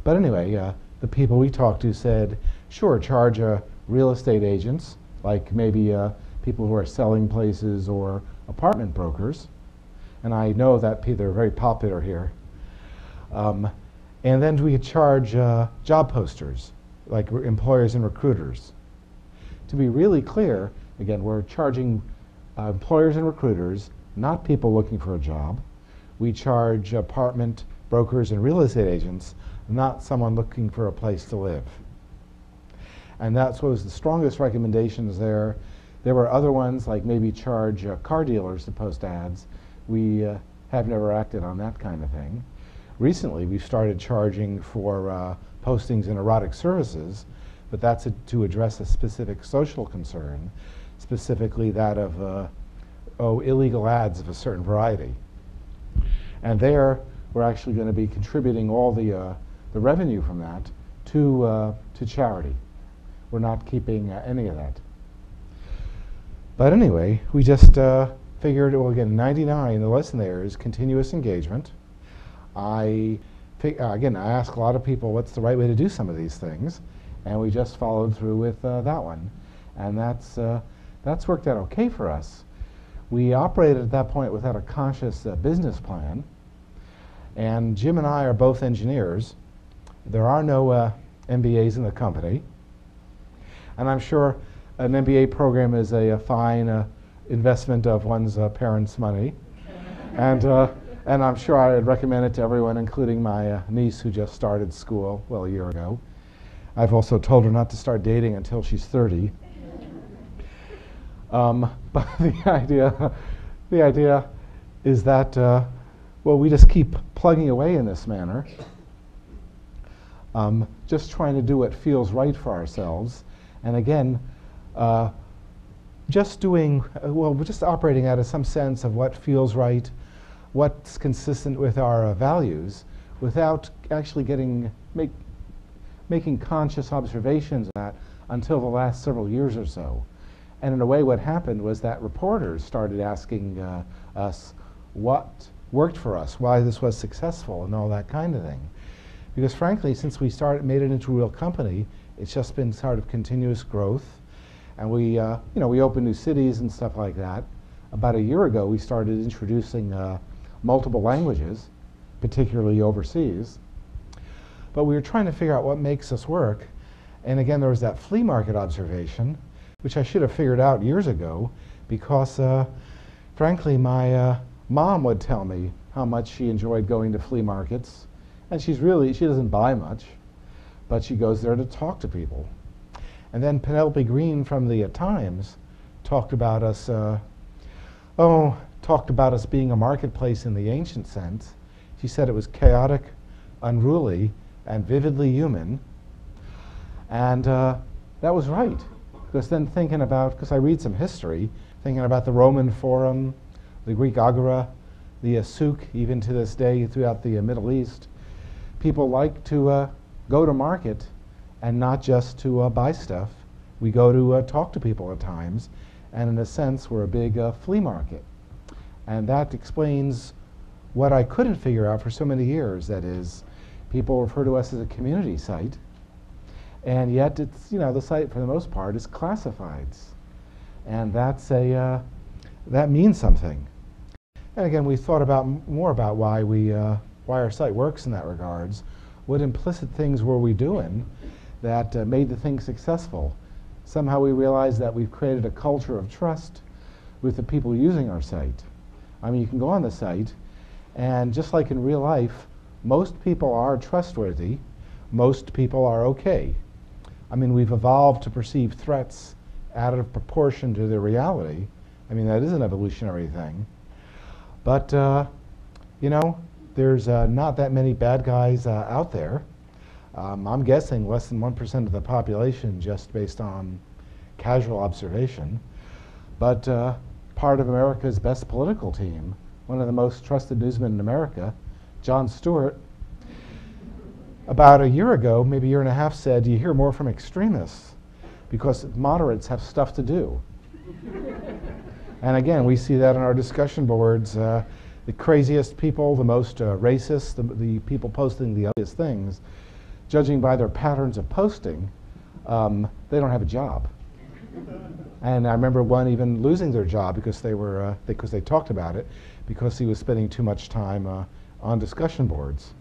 But anyway, the people we talked to said, sure, charge real estate agents, like maybe people who are selling places or apartment brokers. And I know that they're very popular here. And then we could charge job posters, like employers and recruiters. To be really clear, again, we're charging employers and recruiters, not people looking for a job. We charge apartment brokers and real estate agents, not someone looking for a place to live. And that was the strongest recommendations there. There were other ones, like maybe charge car dealers to post ads. We have never acted on that kind of thing. Recently, we've started charging for postings in erotic services, but that's to address a specific social concern, specifically that of illegal ads of a certain variety. And there, we're actually going to be contributing all the revenue from that to charity. We're not keeping any of that. But anyway, we just figured, well, again, 99, the lesson there is continuous engagement. Again, I ask a lot of people what's the right way to do some of these things, and we just followed through with that one. And that's worked out okay for us. We operated at that point without a conscious business plan. And Jim and I are both engineers. There are no MBAs in the company. And I'm sure an MBA program is a fine investment of one's parents' money. And I'm sure I would recommend it to everyone, including my niece who just started school, well, a year ago. I've also told her not to start dating until she's 30. But the idea is that, well, we just keep plugging away in this manner, just trying to do what feels right for ourselves. And again, just doing, well, we're just operating out of some sense of what feels right, what's consistent with our values, without actually making conscious observations of that until the last several years or so. And in a way, what happened was that reporters started asking us what worked for us, why this was successful, and all that kind of thing. Because frankly, since we made it into a real company, it's just been sort of continuous growth. And we opened new cities and stuff like that. About a year ago, we started introducing multiple languages, particularly overseas. But we were trying to figure out what makes us work. And again, there was that flea market observation, which I should have figured out years ago, because frankly, my mom would tell me how much she enjoyed going to flea markets. And she doesn't buy much, but she goes there to talk to people. And then Penelope Green from the Times talked about us being a marketplace in the ancient sense. She said it was chaotic, unruly, and vividly human. And that was right. Because then because I read some history, thinking about the Roman Forum, the Greek Agora, the souk, even to this day throughout the Middle East, people like to go to market and not just to buy stuff. We go to talk to people at times, and in a sense, we're a big flea market. And that explains what I couldn't figure out for so many years. That is, people refer to us as a community site, and yet it's, the site for the most part is classifieds. And that means something. And again, we thought more about why our site works in that regards. What implicit things were we doing that made the thing successful? Somehow we realized that we've created a culture of trust with the people using our site. I mean, you can go on the site, and just like in real life, most people are trustworthy, most people are okay. I mean, we've evolved to perceive threats out of proportion to their reality. I mean, that is an evolutionary thing. But, there's not that many bad guys out there. I'm guessing less than 1% of the population, just based on casual observation. But part of America's best political team, one of the most trusted newsmen in America, Jon Stewart, about a year ago, maybe a year and a half, said, you hear more from extremists because moderates have stuff to do. And again, we see that on our discussion boards. The craziest people, the most racist, the people posting the ugliest things, judging by their patterns of posting, they don't have a job. And I remember one even losing their job because they talked about it, because he was spending too much time on discussion boards.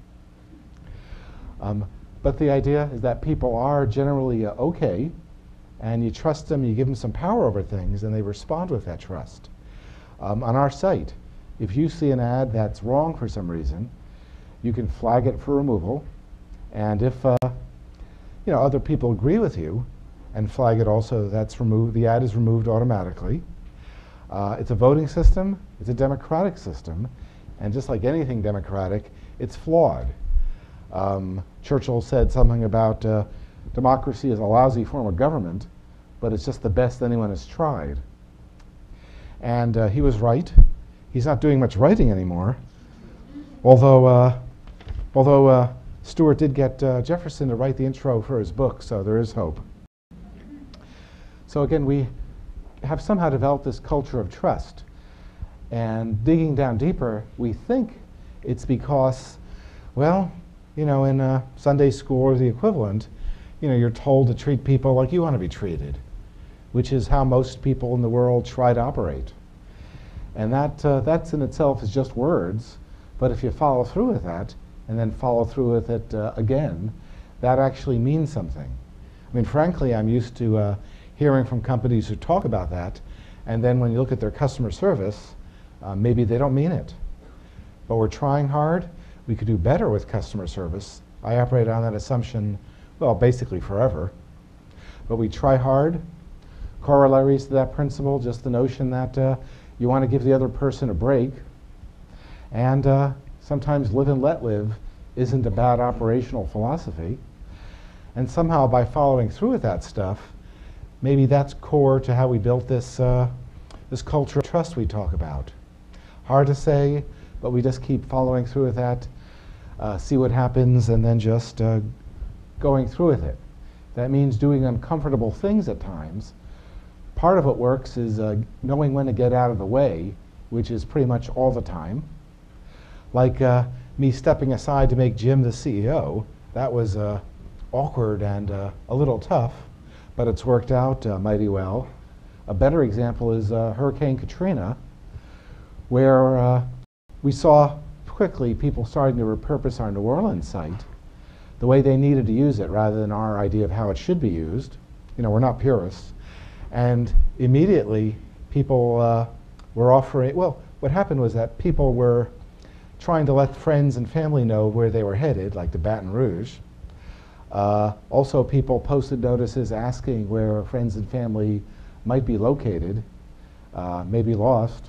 But the idea is that people are generally okay, and you trust them, you give them some power over things, and they respond with that trust. On our site, if you see an ad that's wrong for some reason, you can flag it for removal, and if other people agree with you and flag it also, that's removed, the ad is removed automatically. It's a voting system, it's a democratic system, and just like anything democratic, it's flawed. Churchill said something about democracy is a lousy form of government, but it's just the best anyone has tried. And he was right. He's not doing much writing anymore, although Stuart did get Jefferson to write the intro for his book, so there is hope. So again, we have somehow developed this culture of trust. And digging down deeper, we think it's because, well, in Sunday school or the equivalent, you're told to treat people like you want to be treated, which is how most people in the world try to operate. And that's in itself is just words, but if you follow through with that, and then follow through with it again, that actually means something. I mean, frankly, I'm used to hearing from companies who talk about that, and then when you look at their customer service, maybe they don't mean it. But we're trying hard. We could do better with customer service. I operate on that assumption, well, basically forever. But we try hard. Corollaries to that principle, just the notion that you want to give the other person a break. And sometimes live and let live isn't a bad operational philosophy. And somehow by following through with that stuff, maybe that's core to how we built this, this culture of trust we talk about. Hard to say, but we just keep following through with that, see what happens, and then just going through with it. That means doing uncomfortable things at times. Part of what works is knowing when to get out of the way, which is pretty much all the time. Like me stepping aside to make Jim the CEO, that was awkward and a little tough, but it's worked out mighty well. A better example is Hurricane Katrina, where we saw quickly people starting to repurpose our New Orleans site the way they needed to use it rather than our idea of how it should be used. We're not purists. And immediately people were offering, well, what happened was that people were trying to let friends and family know where they were headed, like to Baton Rouge. Also, people posted notices asking where friends and family might be located, maybe lost.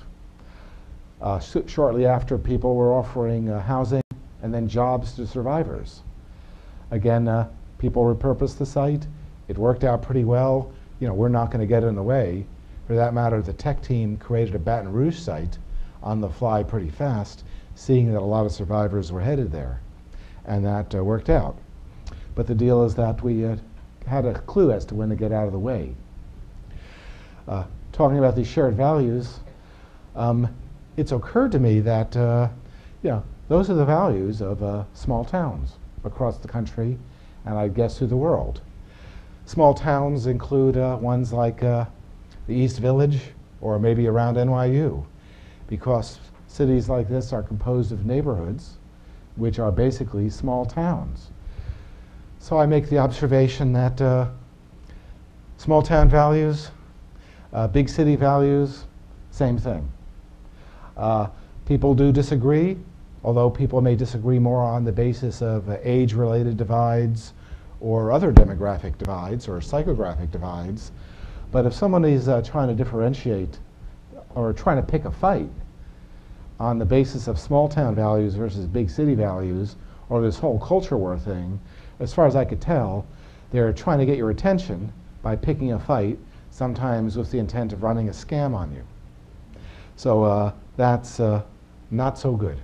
Shortly after, people were offering housing and then jobs to survivors. Again, people repurposed the site. It worked out pretty well. We're not going to get in the way. For that matter, the tech team created a Baton Rouge site on the fly pretty fast, seeing that a lot of survivors were headed there. And that worked out. But the deal is that we had a clue as to when to get out of the way. Talking about these shared values, it's occurred to me that those are the values of small towns across the country, and I guess through the world. Small towns include ones like the East Village or maybe around NYU, because cities like this are composed of neighborhoods which are basically small towns. So I make the observation that small town values, big city values, same thing. People do disagree, although people may disagree more on the basis of age-related divides or other demographic divides or psychographic divides. But if someone is trying to differentiate or trying to pick a fight on the basis of small town values versus big city values, or this whole culture war thing, as far as I could tell, they're trying to get your attention by picking a fight, sometimes with the intent of running a scam on you. So that's not so good.